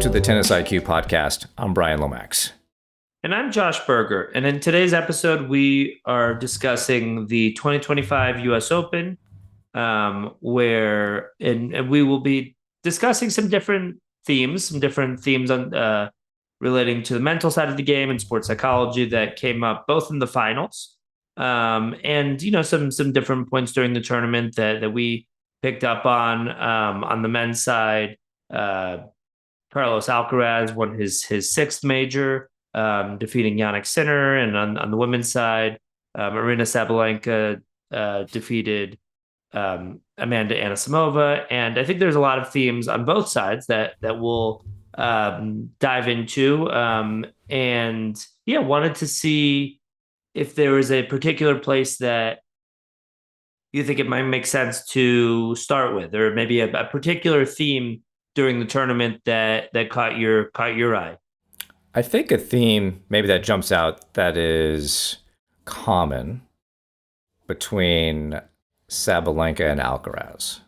to the Tennis IQ podcast. I'm Brian Lomax. And I'm Josh Berger. And in today's episode, we are discussing the 2025 US Open, and we will be discussing some different themes on relating to the mental side of the game and sports psychology that came up both in the finals, and some different points during the tournament that we picked up on the men's side. Carlos Alcaraz won his sixth major, defeating Jannik Sinner, and on the women's side, Aryna Sabalenka defeated Amanda Anisimova. And I think there's a lot of themes on both sides that we'll dive into. And yeah, wanted to see if there was a particular place that you think it might make sense to start with, or maybe a particular theme during the tournament that caught your eye. I think a theme maybe that jumps out that is common between Sabalenka and Alcaraz.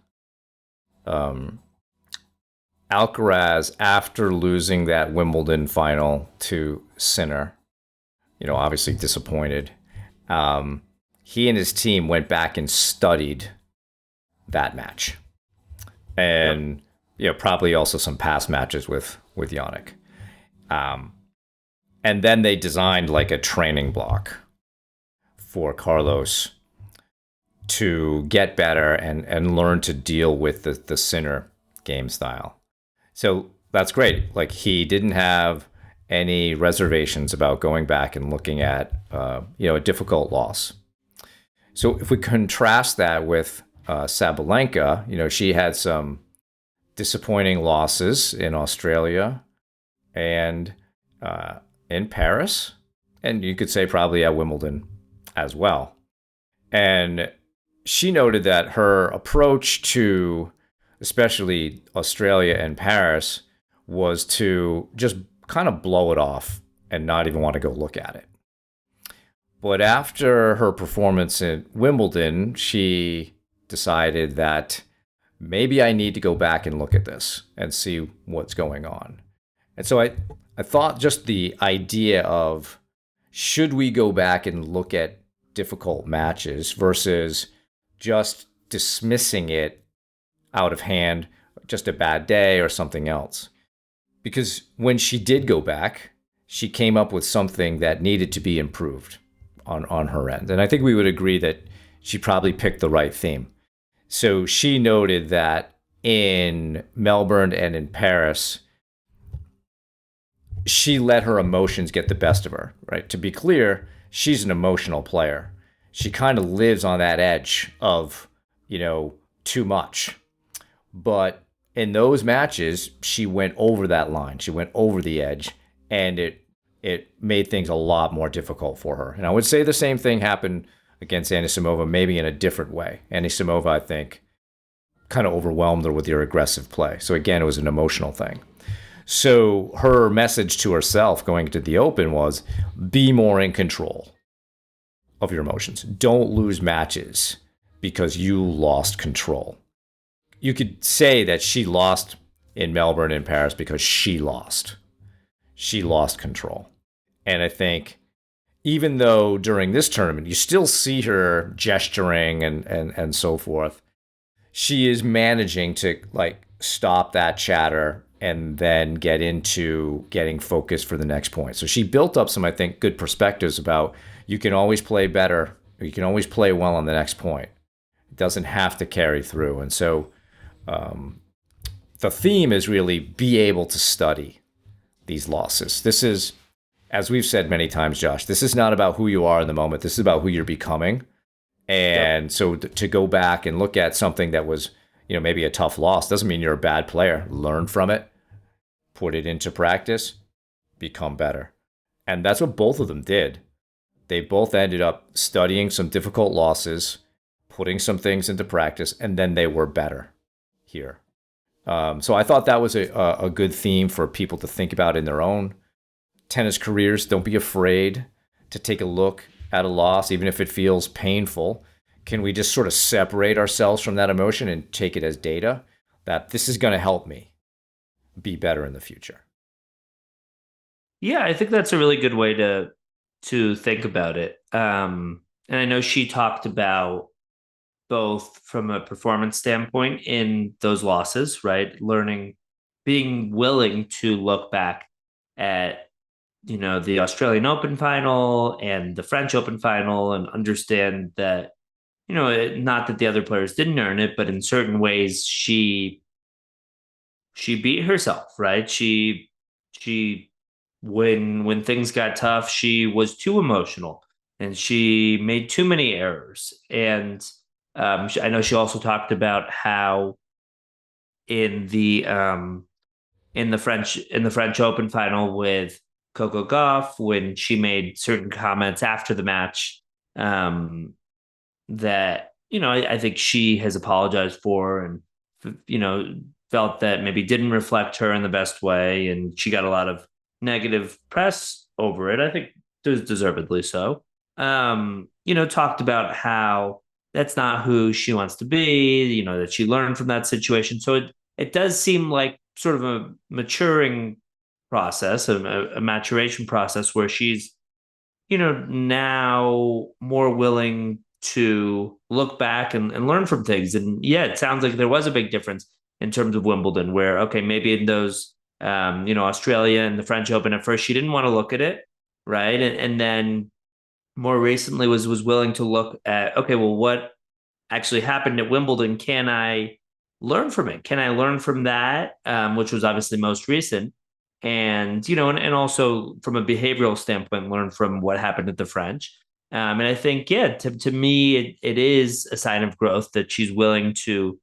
Alcaraz, after losing that Wimbledon final to Sinner, obviously disappointed. He and his team went back and studied that match, and probably also some past matches with Jannik. And then they designed like a training block for Carlos to get better and learn to deal with the Sinner game style. So that's great. Like, he didn't have any reservations about going back and looking at a difficult loss. So if we contrast that with Sabalenka, she had some disappointing losses in Australia and in Paris, and you could say probably at Wimbledon as well. And she noted that her approach to especially Australia and Paris was to just kind of blow it off and not even want to go look at it. But after her performance in Wimbledon, she decided that maybe I need to go back and look at this and see what's going on. And so I thought just the idea of, should we go back and look at difficult matches versus just dismissing it out of hand, just a bad day or something else. Because when she did go back, she came up with something that needed to be improved on her end. And I think we would agree that she probably picked the right theme. So she noted that in Melbourne and in Paris, she let her emotions get the best of her, right? To be clear, she's an emotional player. She kind of lives on that edge of, too much. But in those matches, she went over that line. She went over the edge, and it made things a lot more difficult for her. And I would say the same thing happened against Anisimova, maybe in a different way. Anisimova, I think, kind of overwhelmed her with her aggressive play. So again, it was an emotional thing. So her message to herself going into the Open was, be more in control of your emotions. Don't lose matches because you lost control. You could say that she lost in Melbourne and Paris because she lost. She lost control. And I think even though during this tournament, you still see her gesturing and so forth, she is managing to stop that chatter and then get into getting focused for the next point. So she built up some, I think, good perspectives about, you can always play better, or you can always play well on the next point. It doesn't have to carry through. And so the theme is really be able to study these losses. This is, as we've said many times, Josh, this is not about who you are in the moment. This is about who you're becoming. And so to go back and look at something that was, maybe a tough loss doesn't mean you're a bad player. Learn from it, put it into practice, become better. And that's what both of them did. They both ended up studying some difficult losses, putting some things into practice, and then they were better here. So I thought that was a good theme for people to think about in their own tennis careers. Don't be afraid to take a look at a loss, even if it feels painful. Can we just sort of separate ourselves from that emotion and take it as data that this is going to help me be better in the future? Yeah, I think that's a really good way to think about it. And I know she talked about both from a performance standpoint in those losses, right? Learning, being willing to look back at, the Australian Open final and the French Open final and understand that, not that the other players didn't earn it, but in certain ways she beat herself, right? She when things got tough, she was too emotional and she made too many errors. And I know she also talked about how in the um, in the French Open final with Coco Gauff, when she made certain comments after the match, um, that I think she has apologized for, and felt that maybe didn't reflect her in the best way, and she got a lot of negative press over it. I think deservedly so. Talked about how that's not who she wants to be. That she learned from that situation. So it does seem like sort of a maturing process, a maturation process where she's now more willing to look back and learn from things. And yeah, it sounds like there was a big difference in terms of Wimbledon, where, okay, maybe in those, Australia and the French Open at first, she didn't want to look at it. Right. And then more recently was willing to look at, okay, well, what actually happened at Wimbledon? Can I learn from it? Can I learn from that? Which was obviously most recent. And, and also from a behavioral standpoint, learn from what happened at the French. And I think, yeah, to me, it is a sign of growth that she's willing to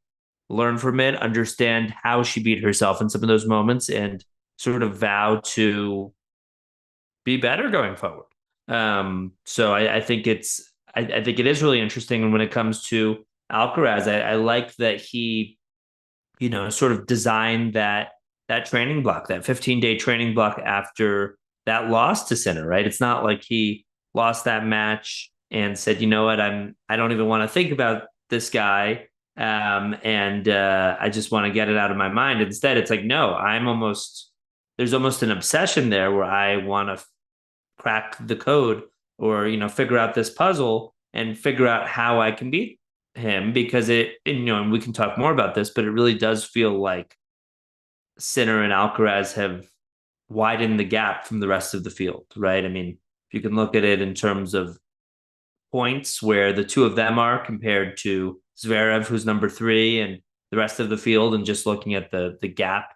learn from it, understand how she beat herself in some of those moments, and sort of vow to be better going forward. So I think I think it is really interesting. And when it comes to Alcaraz, I like that he, sort of designed that training block, that 15-day training block after that loss to Sinner, right? It's not like he lost that match and said, you know what, I don't even want to think about this guy. And I just want to get it out of my mind. Instead, it's like, no, there's almost an obsession there where I want to crack the code, or figure out this puzzle and figure out how I can beat him, because and we can talk more about this, but it really does feel like Sinner and Alcaraz have widened the gap from the rest of the field, right? I mean, if you can look at it in terms of points where the two of them are compared to Zverev, who's number 3, and the rest of the field, and just looking at the gap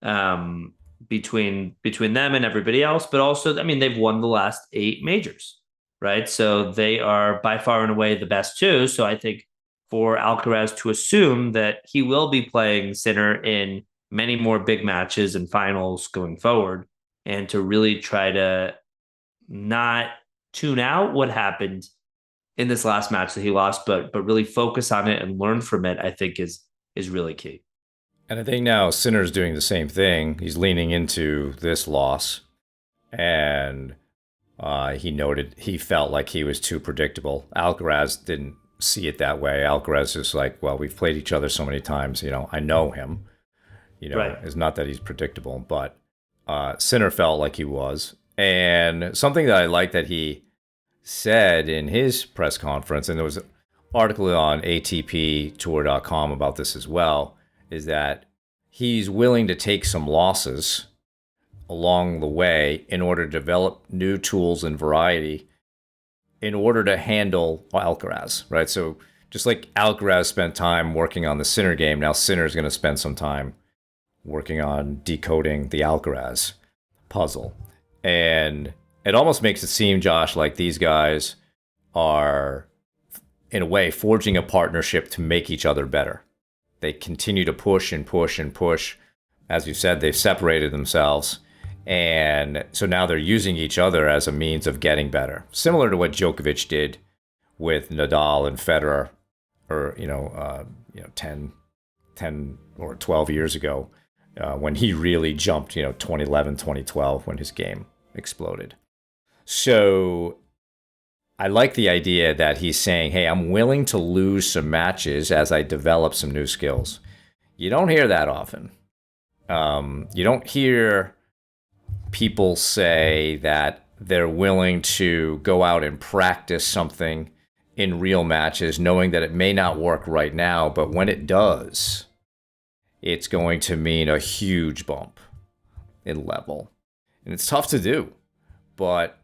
um, between them and everybody else. But also, I mean, they've won the last 8 majors, right? So they are by far and away the best too. So I think for Alcaraz to assume that he will be playing Sinner in many more big matches and finals going forward, and to really try to not tune out what happened in this last match that he lost, but really focus on it and learn from it, I think is really key. And I think now Sinner's doing the same thing. He's leaning into this loss, and he noted he felt like he was too predictable. Alcaraz didn't see it that way. Alcaraz is like, well, we've played each other so many times. I know him. Right. It's not that he's predictable, but Sinner felt like he was. And something that I like that he said in his press conference, and there was an article on ATPtour.com about this as well, is that he's willing to take some losses along the way in order to develop new tools and variety in order to handle Alcaraz, right? So just like Alcaraz spent time working on the Sinner game, now Sinner's going to spend some time working on decoding the Alcaraz puzzle. And it almost makes it seem, Josh, like these guys are, in a way, forging a partnership to make each other better. They continue to push and push and push. As you said, they've separated themselves. And so now they're using each other as a means of getting better. Similar to what Djokovic did with Nadal and Federer, or, 10 or 12 years ago, when he really jumped, 2011, 2012, when his game exploded. So I like the idea that he's saying, hey, I'm willing to lose some matches as I develop some new skills. You don't hear that often. You don't hear people say that they're willing to go out and practice something in real matches, knowing that it may not work right now, but when it does, it's going to mean a huge bump in level. And it's tough to do, but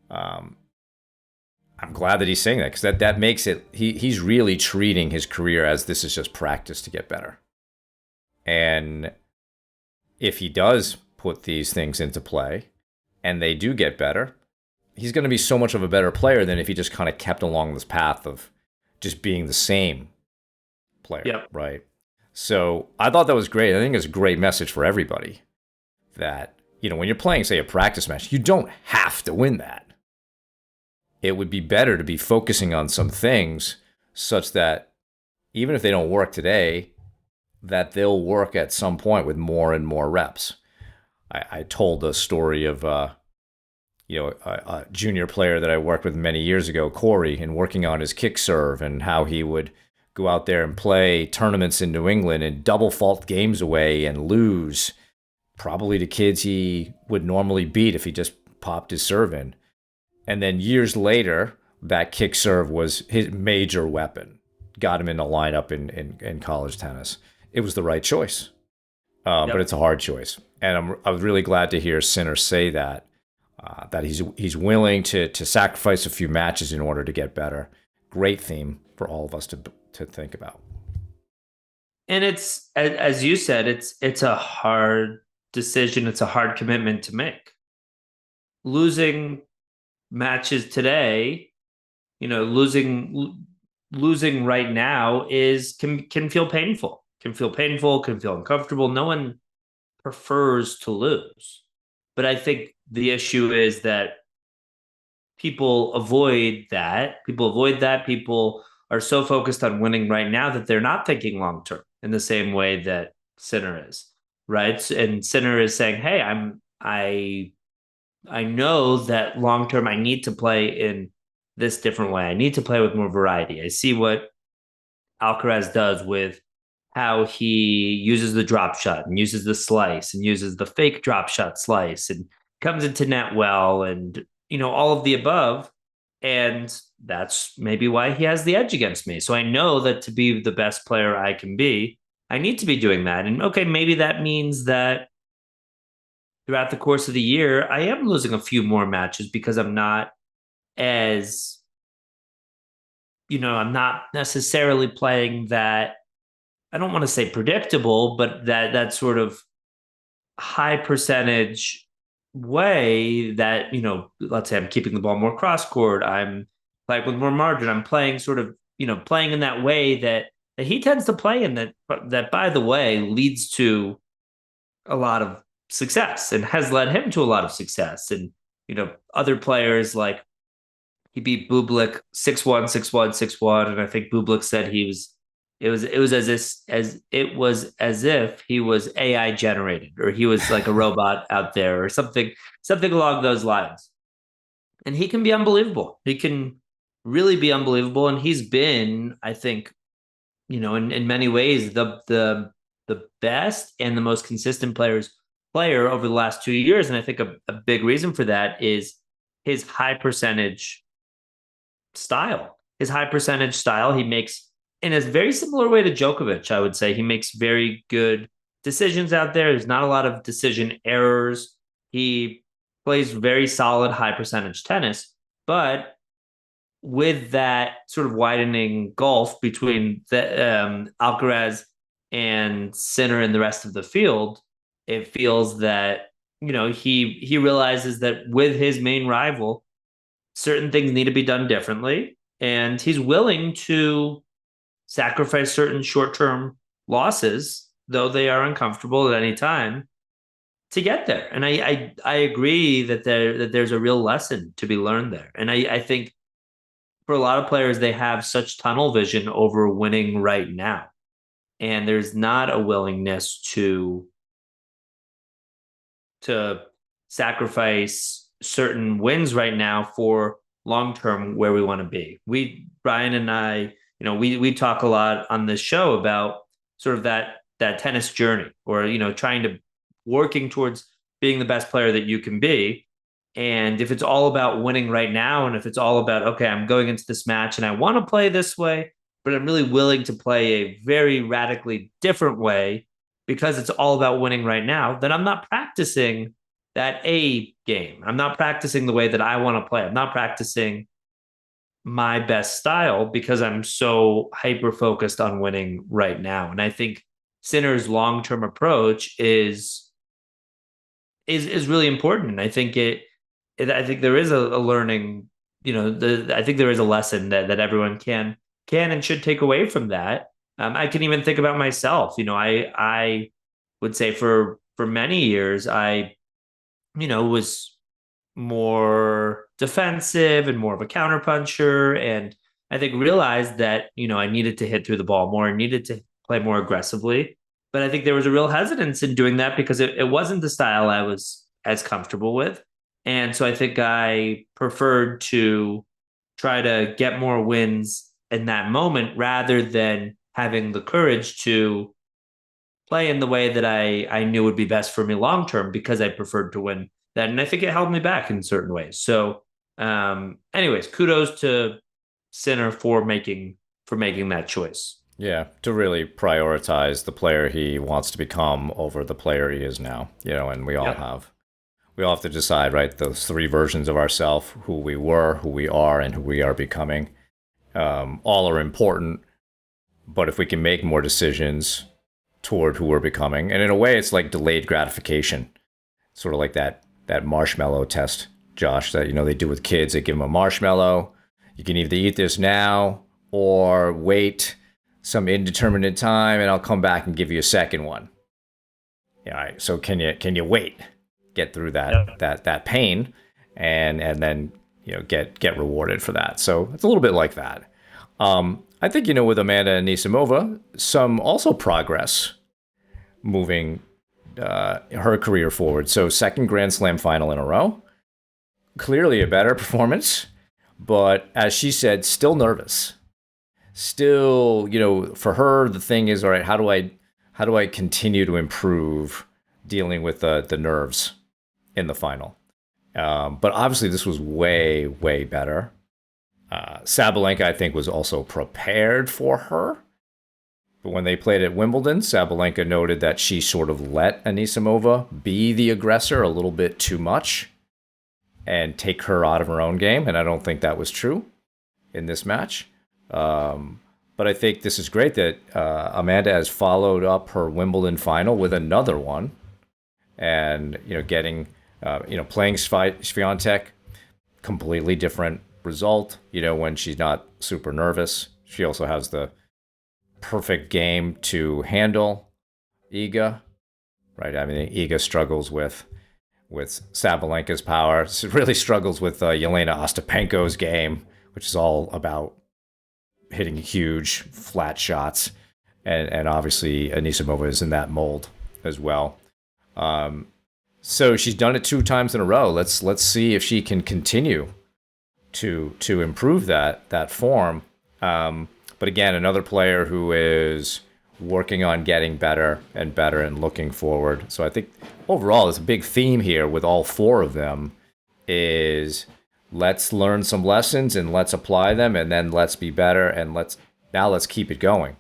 I'm glad that he's saying that, because that makes it, he's really treating his career as this is just practice to get better. And if he does put these things into play and they do get better, he's going to be so much of a better player than if he just kind of kept along this path of just being the same player. Yep. Right. So I thought that was great. I think it's a great message for everybody that, when you're playing, say, a practice match, you don't have to win that. It would be better to be focusing on some things such that even if they don't work today, that they'll work at some point with more and more reps. I told a story of, a junior player that I worked with many years ago, Corey, and working on his kick serve and how he would go out there and play tournaments in New England and double fault games away and lose probably to kids he would normally beat if he just popped his serve in. And then years later, that kick serve was his major weapon. Got him in the lineup in college tennis. It was the right choice, but it's a hard choice. And I was really glad to hear Sinner say that he's willing to sacrifice a few matches in order to get better. Great theme for all of us to think about. And it's, as you said, it's a hard decision. It's a hard commitment to make. Losing matches today, losing right now can feel painful, can feel uncomfortable. No one prefers to lose. But I think the issue is that people avoid that. People are so focused on winning right now that they're not thinking long term in the same way that Sinner is, right? And Sinner is saying, hey, I know that long term I need to play in this different way. I need to play with more variety. I see what Alcaraz does with how he uses the drop shot and uses the slice and uses the fake drop shot slice and comes into net well and, all of the above. And that's maybe why he has the edge against me. So I know that to be the best player I can be, I need to be doing that. And okay, maybe that means that throughout the course of the year, I am losing a few more matches because I'm not as, I'm not necessarily playing that, I don't want to say predictable, but that sort of high percentage way that, let's say I'm keeping the ball more cross court, I'm playing with more margin, I'm playing sort of, playing in that way that he tends to play in, that by the way leads to a lot of success and has led him to a lot of success. And, other players, like he beat Bublik 6-1, 6-1, 6-1. And I think Bublik said it was as if he was AI generated, or he was like a robot out there, or something along those lines. And he can be unbelievable. He can really be unbelievable. And he's been, I think, in many ways, the best and the most consistent player over the last 2 years. And I think a big reason for that is his high percentage style. He makes, in a very similar way to Djokovic, I would say, he makes very good decisions out there. There's not a lot of decision errors. He plays very solid high percentage tennis, but with that sort of widening gulf between the Alcaraz and Sinner and the rest of the field, it feels that, he realizes that with his main rival, certain things need to be done differently. And he's willing to sacrifice certain short-term losses, though they are uncomfortable at any time, to get there. And I agree that there's a real lesson to be learned there. And I think for a lot of players, they have such tunnel vision over winning right now. And there's not a willingness to sacrifice certain wins right now for long-term where we want to be. Brian and I, we talk a lot on this show about sort of that tennis journey, or, working towards being the best player that you can be. And if it's all about winning right now, and if it's all about, okay, I'm going into this match and I want to play this way, but I'm really willing to play a very radically different way because it's all about winning right now, then I'm not practicing that A game. I'm not practicing the way that I want to play. I'm not practicing my best style because I'm so hyper focused on winning right now. And I think Sinner's long term approach is really important. And I think I think there is a learning, I think there is a lesson that everyone can and should take away from that. I can even think about myself. I would say for many years I was more defensive and more of a counterpuncher, and I think realized that I needed to hit through the ball more, and needed to play more aggressively. But I think there was a real hesitance in doing that because it wasn't the style I was as comfortable with. And so I think I preferred to try to get more wins in that moment rather than having the courage to play in the way that I knew would be best for me long term because I preferred to win that. And I think it held me back in certain ways. So anyways, kudos to Sinner for making that choice. Yeah, to really prioritize the player he wants to become over the player he is now. And Yep. we all have to decide, right? Those three versions of ourselves: who we were, who we are, and who we are becoming. All are important, but if we can make more decisions toward who we're becoming, and in a way, it's like delayed gratification, sort of like that marshmallow test, Josh, that they do with kids. They give them a marshmallow. You can either eat this now or wait some indeterminate time, and I'll come back and give you a second one. All right. So can you wait? Get through Yep. that pain, and then get rewarded for that. So it's a little bit like that. I think with Amanda Anisimova, some also progress moving her career forward. So second Grand Slam final in a row. Clearly a better performance, but as she said, still nervous. Still, for her, the thing is, all right, how do I continue to improve dealing with the nerves in the final? But obviously, this was way, way better. Sabalenka, I think, was also prepared for her. But when they played at Wimbledon, Sabalenka noted that she sort of let Anisimova be the aggressor a little bit too much and take her out of her own game. And I don't think that was true in this match. But I think this is great that Amanda has followed up her Wimbledon final with another one, and getting playing Swiatek, completely different result. When she's not super nervous, she also has the perfect game to handle Iga. Right? I mean, Iga struggles with Sabalenka's power. It really struggles with Yelena Ostapenko's game, which is all about hitting huge flat shots, and obviously Anisimova is in that mold as well. So she's done it 2 times in a row. Let's see if she can continue to improve that form. But again, another player who is working on getting better and better and looking forward. So I think overall, there's a big theme here with all four of them is let's learn some lessons and let's apply them, and then let's be better, and let's keep it going.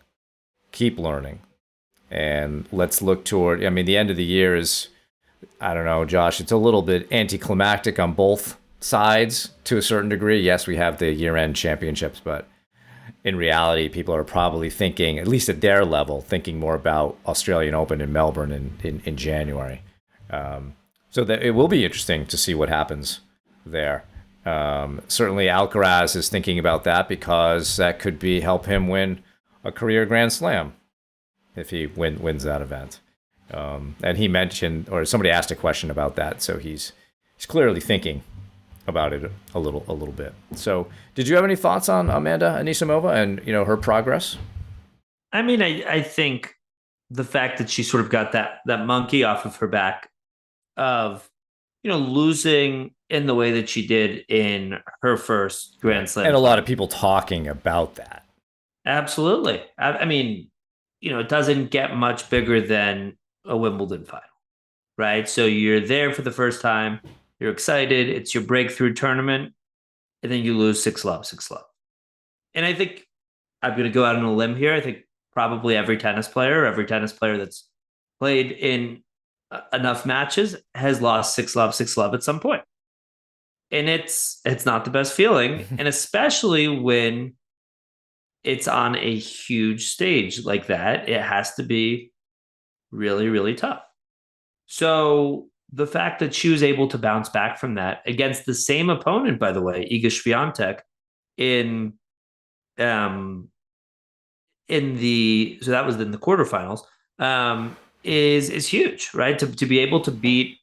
Keep learning. And let's look toward, I mean, the end of the year is, I don't know, Josh, it's a little bit anticlimactic on both sides to a certain degree. Yes, we have the year-end championships, but in reality, people are probably thinking, at least at their level, thinking more about Australian Open in Melbourne in January. So that it will be interesting to see what happens there. Certainly, Alcaraz is thinking about that because that could help him win a career Grand Slam if he wins that event. And he mentioned, or somebody asked a question about that, so he's clearly thinking about it a little bit. So, did you have any thoughts on Amanda Anisimova and her progress? I mean, I think the fact that she sort of got that monkey off of her back of losing in the way that she did in her first Grand Right. Slam And a lot final. of people talking about that. Absolutely. I mean, it doesn't get much bigger than a Wimbledon final. right? So you're there for the first time, you're excited, it's your breakthrough tournament, and then you lose 6-love, 6-love. And I think I'm going to go out on a limb here. I think probably every tennis player that's played in enough matches has lost 6-love, 6-love at some point. And it's not the best feeling, and especially when it's on a huge stage like that, it has to be really, really tough. So the fact that she was able to bounce back from that against the same opponent, by the way, Iga Swiatek, in um so that was in the quarterfinals, is huge, right? To be able to beat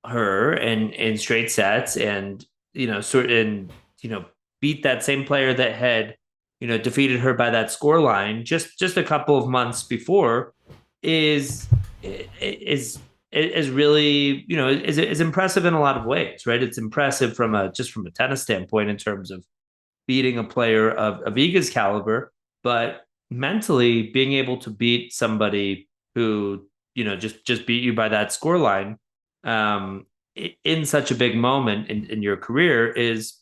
her in straight sets, and beat that same player that had defeated her by that score line just a couple of months before is is really is impressive in a lot of ways, right? It's impressive from a tennis standpoint in terms of beating a player of Iga's caliber, but mentally being able to beat somebody who just beat you by that score line, um, in such a big moment in your career is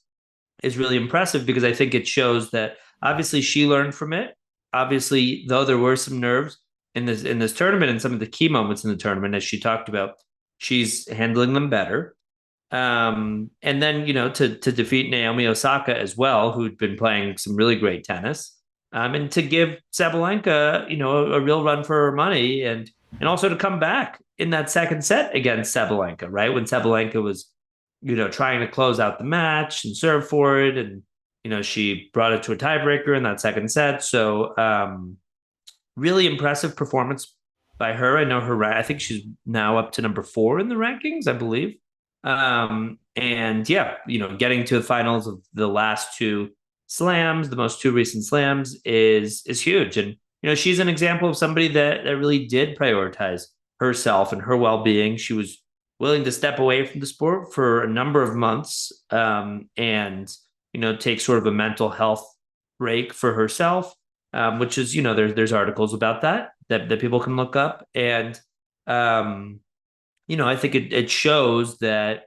really impressive, because I think it shows that obviously she learned from it. Obviously, though, there were some nerves in this tournament, and some of the key moments in the tournament, as she talked about, she's handling them better. And then to defeat Naomi Osaka as well, who'd been playing some really great tennis, and to give Sabalenka a real run for her money, and also to come back in that second set against Sabalenka, right when Sabalenka was trying to close out the match and serve for it, and she brought it to a tiebreaker in that second set. So really impressive performance by her. I know her. I think she's now up to number 4 in the rankings, I believe. And yeah, getting to the finals of the last 2 slams, the most 2 recent slams, is huge. And she's an example of somebody that really did prioritize herself and her well-being. She was willing to step away from the sport for a number of months, and take sort of a mental health break for herself, which is there's articles about that people can look up. And I think it shows that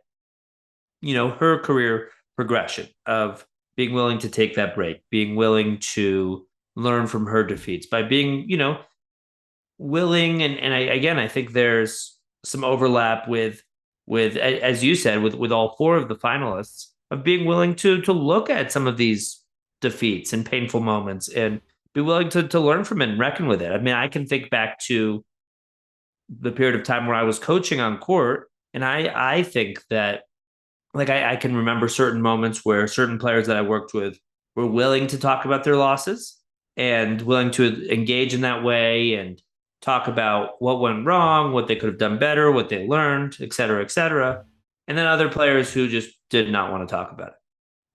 her career progression of being willing to take that break, being willing to learn from her defeats, by being willing. And I think there's some overlap with as you said, with all 4 of the finalists, of being willing to look at some of these defeats and painful moments, and be willing to learn from it and reckon with it. I mean, I can think back to the period of time where I was coaching on court, and I think that, like, I can remember certain moments where certain players that I worked with were willing to talk about their losses and willing to engage in that way and talk about what went wrong, what they could have done better, what they learned, et cetera, et cetera. And then other players who just did not want to talk about it.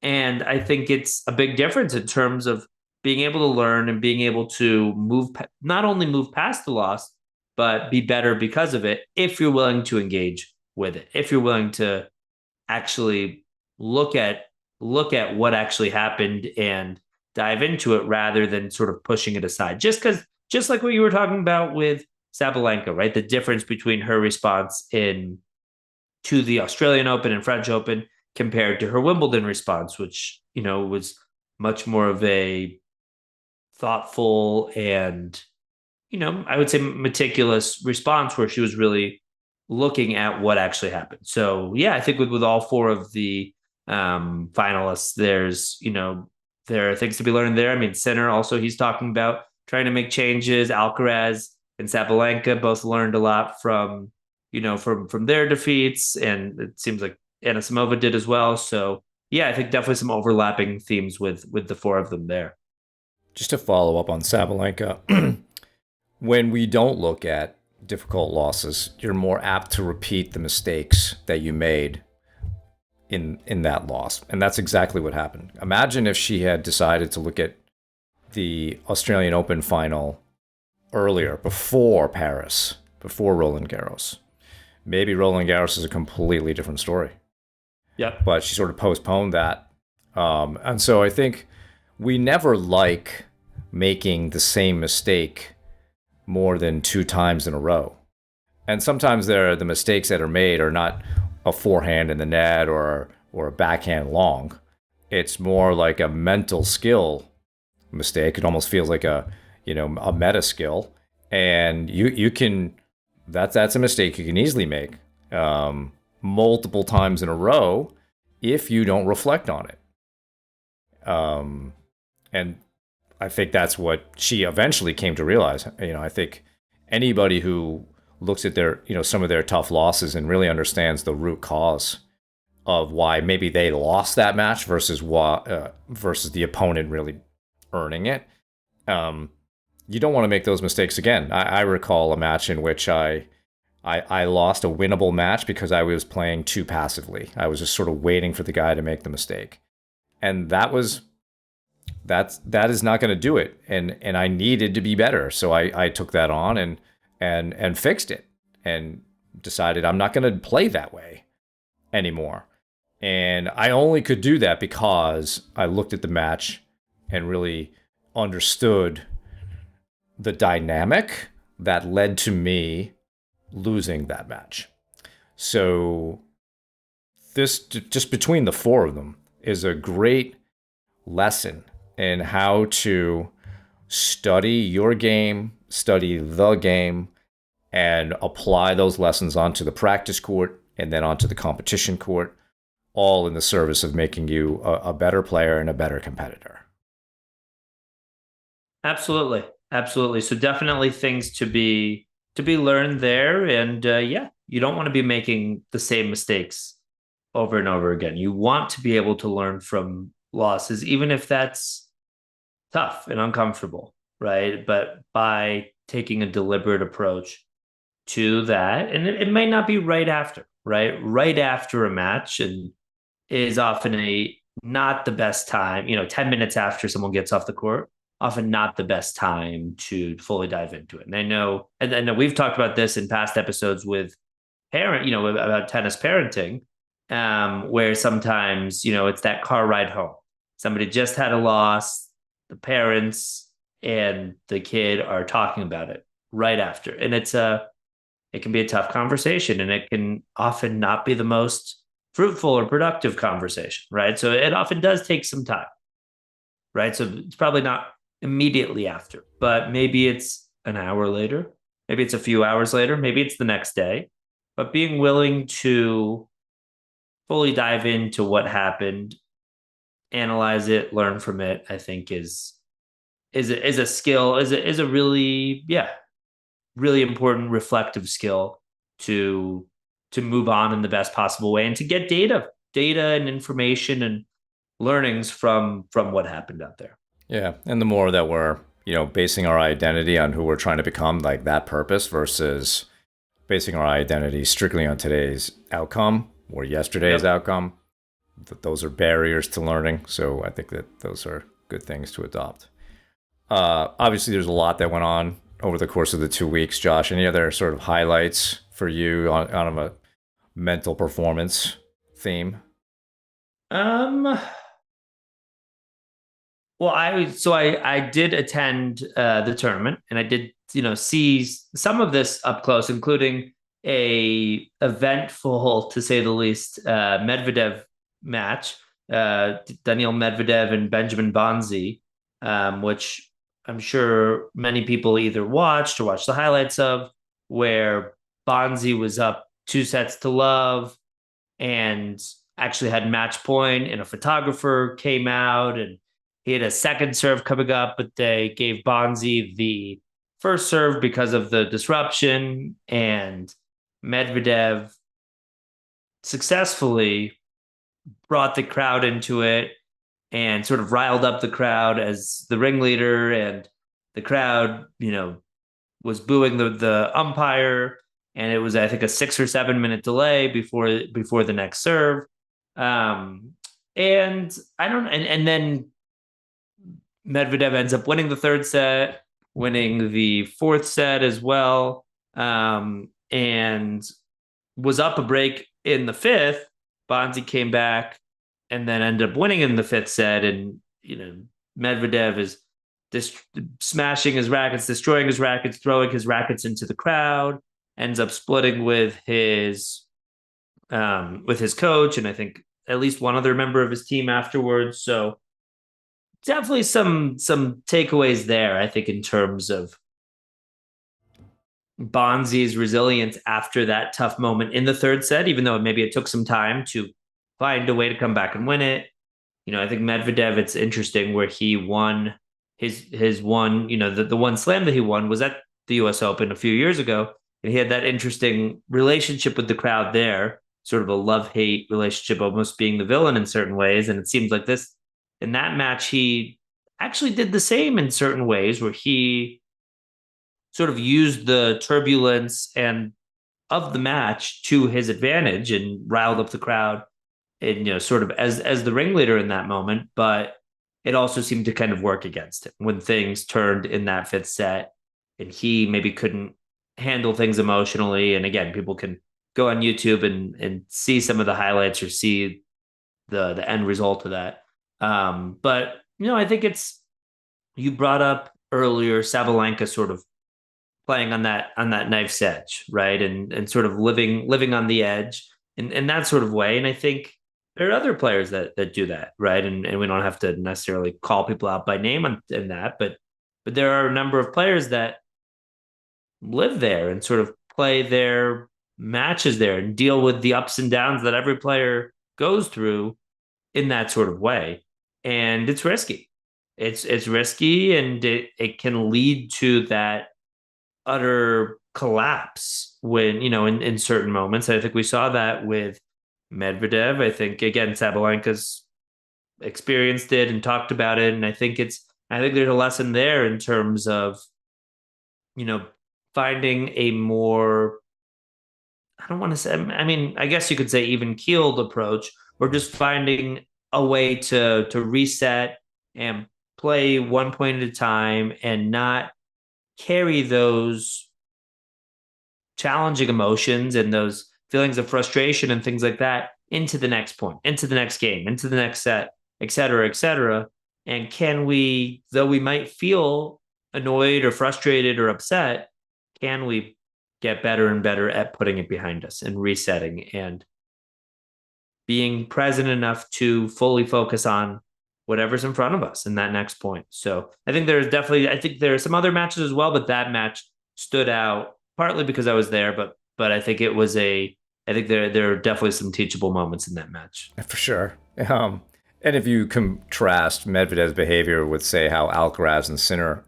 And I think it's a big difference in terms of being able to learn and being able to not only move past the loss, but be better because of it, if you're willing to engage with it, if you're willing to actually look at what actually happened and dive into it, rather than sort of pushing it aside. Just like what you were talking about with Sabalenka, right? The difference between her response to the Australian Open and French Open compared to her Wimbledon response, which was much more of a thoughtful and I would say meticulous response, where she was really looking at what actually happened. So yeah, I think with all 4 of the finalists, there are things to be learned there. I mean, Sinner also, he's talking about trying to make changes. Alcaraz and Sabalenka both learned a lot from their defeats, and it seems like Anisimova did as well. So yeah, I think definitely some overlapping themes with the 4 of them there. Just to follow up on Sabalenka, when we don't look at difficult losses, you're more apt to repeat the mistakes that you made in that loss. And that's exactly what happened. Imagine if she had decided to look at the Australian Open final earlier, before Paris, before Roland Garros. Maybe Roland Garros is a completely different story. Yep. But she sort of postponed that. And so I think we never like making the same mistake more than 2 times in a row. And sometimes the mistakes that are made are not a forehand in the net or a backhand long. It's more like a mental skill mistake. It almost feels like a meta skill, and you can that's a mistake you can easily make multiple times in a row if you don't reflect on it. And I think that's what she eventually came to realize. I think anybody who looks at their some of their tough losses and really understands the root cause of why maybe they lost that match versus versus the opponent really earning it. You don't want to make those mistakes again. I recall a match in which I lost a winnable match because I was playing too passively. I was just sort of waiting for the guy to make the mistake, and that is not going to do it. And I needed to be better, so I took that on and fixed it and decided I'm not going to play that way anymore. And I only could do that because I looked at the match and really understood the dynamic that led to me losing that match. So this, just between the four of them, is a great lesson in how to study your game, study the game, and apply those lessons onto the practice court and then onto the competition court, all in the service of making you a better player and a better competitor. Absolutely. Absolutely. So definitely things to be learned there. And yeah, you don't want to be making the same mistakes over and over again. You want to be able to learn from losses, even if that's tough and uncomfortable, right? But by taking a deliberate approach to that, and it may not be right after, right? Right after a match, and is often not the best time, 10 minutes after someone gets off the court, often not the best time to fully dive into it. And I know we've talked about this in past episodes with about tennis parenting, where sometimes, it's that car ride home. Somebody just had a loss, the parents and the kid are talking about it right after. And it can be a tough conversation, and it can often not be the most fruitful or productive conversation, right? So it often does take some time, right? So it's probably not immediately after, but maybe it's an hour later, maybe it's a few hours later, maybe it's the next day. But being willing to fully dive into what happened, analyze it, learn from it, I think is a skill, is a really, really important reflective skill to move on in the best possible way and to get data and information and learnings from what happened out there. Yeah, and the more that we're basing our identity on who we're trying to become, like that purpose, versus basing our identity strictly on today's outcome or yesterday's outcome, those are barriers to learning. So I think that those are good things to adopt. Obviously, there's a lot that went on over the course of the 2 weeks. Josh, any other sort of highlights for you on a mental performance theme? Well, I did attend the tournament, and I did see some of this up close, including a eventful, to say the least, Medvedev match, Daniil Medvedev and Benjamin Bonzi, which I'm sure many people either watched or watched the highlights of, where Bonzi was up 2-0 and actually had match point, and a photographer came out and he had a second serve coming up, but they gave Bonzi the first serve because of the disruption, and Medvedev successfully brought the crowd into it and sort of riled up the crowd as the ringleader, and the crowd, was booing the umpire, and it was, I think, a 6 or 7 minute delay before the next serve. And I don't, and then Medvedev ends up winning the third set, winning the fourth set as well, and was up a break in the fifth. Bonzi came back and then ended up winning in the fifth set. And, Medvedev is smashing his rackets, destroying his rackets, throwing his rackets into the crowd. ends up splitting with his coach, and I think at least one other member of his team afterwards. So definitely some takeaways there, I think, in terms of Bonzi's resilience after that tough moment in the third set, even though maybe it took some time to find a way to come back and win it. I think Medvedev, it's interesting where he won his one, the one slam that he won was at the US Open a few years ago. And he had that interesting relationship with the crowd there, sort of a love-hate relationship, almost being the villain in certain ways. And it seems like in that match, he actually did the same in certain ways where he sort of used the turbulence and of the match to his advantage and riled up the crowd and sort of as the ringleader in that moment. But it also seemed to kind of work against him when things turned in that fifth set and he maybe couldn't handle things emotionally. And again, people can go on YouTube and see some of the highlights or see the end result of that. But I think you brought up earlier Sabalenka sort of playing on that knife's edge, right? And sort of living on the edge in that sort of way. And I think there are other players that do that, right? And we don't have to necessarily call people out by name in that, but there are a number of players that live there and sort of play their matches there and deal with the ups and downs that every player goes through in that sort of way. And it's risky. It's risky, and it can lead to that utter collapse when, in certain moments. I think we saw that with Medvedev. I think, again, Sabalenka's experienced it and talked about it. And I think there's a lesson there in terms of, finding a more, I don't want to say, I mean, I guess you could say even keeled approach, or just finding a way to reset and play one point at a time and not carry those challenging emotions and those feelings of frustration and things like that into the next point, into the next game, into the next set, et cetera, et cetera. And can we, though we might feel annoyed or frustrated or upset, can we get better and better at putting it behind us and resetting and being present enough to fully focus on whatever's in front of us in that next point? So I think there are some other matches as well, but that match stood out partly because I was there, but I think I think there are definitely some teachable moments in that match. For sure. And if you contrast Medvedev's behavior with, say, how Alcaraz and Sinner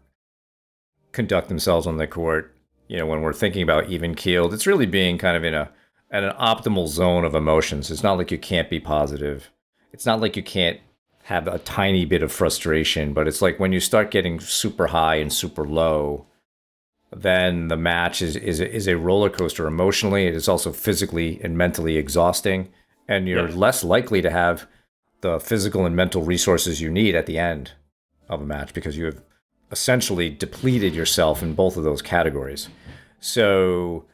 conduct themselves on the court, when we're thinking about even keeled, it's really being kind of at an optimal zone of emotions. It's not like you can't be positive. It's not like you can't have a tiny bit of frustration, but it's like when you start getting super high and super low, then the match is a roller coaster emotionally. It is also physically and mentally exhausting, and you're less likely to have the physical and mental resources you need at the end of a match because you have essentially depleted yourself in both of those categories. So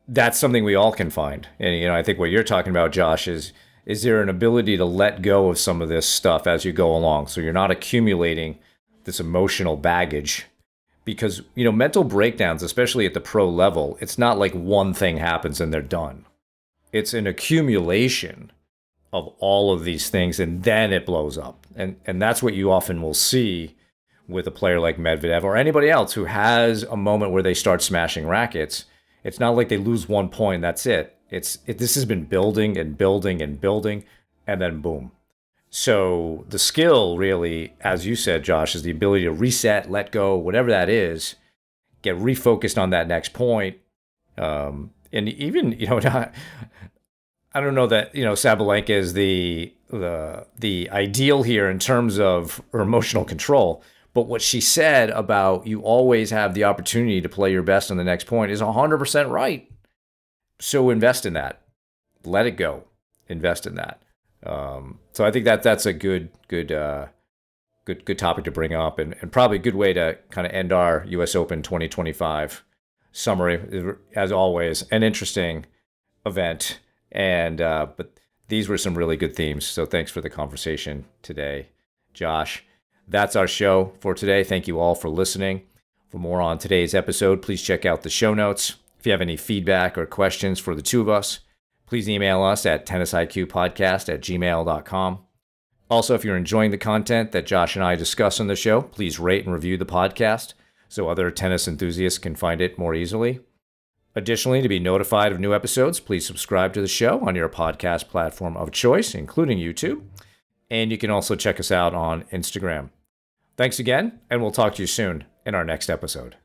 that's something we all can find. And, I think what you're talking about, Josh, is there an ability to let go of some of this stuff as you go along so you're not accumulating this emotional baggage? Because, mental breakdowns, especially at the pro level, it's not like one thing happens and they're done. It's an accumulation of all of these things, and then it blows up. And that's what you often will see with a player like Medvedev or anybody else who has a moment where they start smashing rackets. It's not like they lose 1 point, that's it. This has been building and building and building, and then boom. So the skill really, as you said, Josh, is the ability to reset, let go, whatever that is, get refocused on that next point. And even, I don't know that, Sabalenka is the ideal here in terms of her emotional control. But what she said about you always have the opportunity to play your best on the next point is 100% right. So invest in that. Let it go. Invest in that. So I think that's a good topic to bring up, and probably a good way to kind of end our U.S. Open 2025 summary. As always, an interesting event, and but these were some really good themes. So thanks for the conversation today, Josh. That's our show for today. Thank you all for listening. For more on today's episode, please check out the show notes. If you have any feedback or questions for the two of us, please email us at tennisiqpodcast@gmail.com. Also, if you're enjoying the content that Josh and I discuss on the show, please rate and review the podcast so other tennis enthusiasts can find it more easily. Additionally, to be notified of new episodes, please subscribe to the show on your podcast platform of choice, including YouTube. And you can also check us out on Instagram. Thanks again, and we'll talk to you soon in our next episode.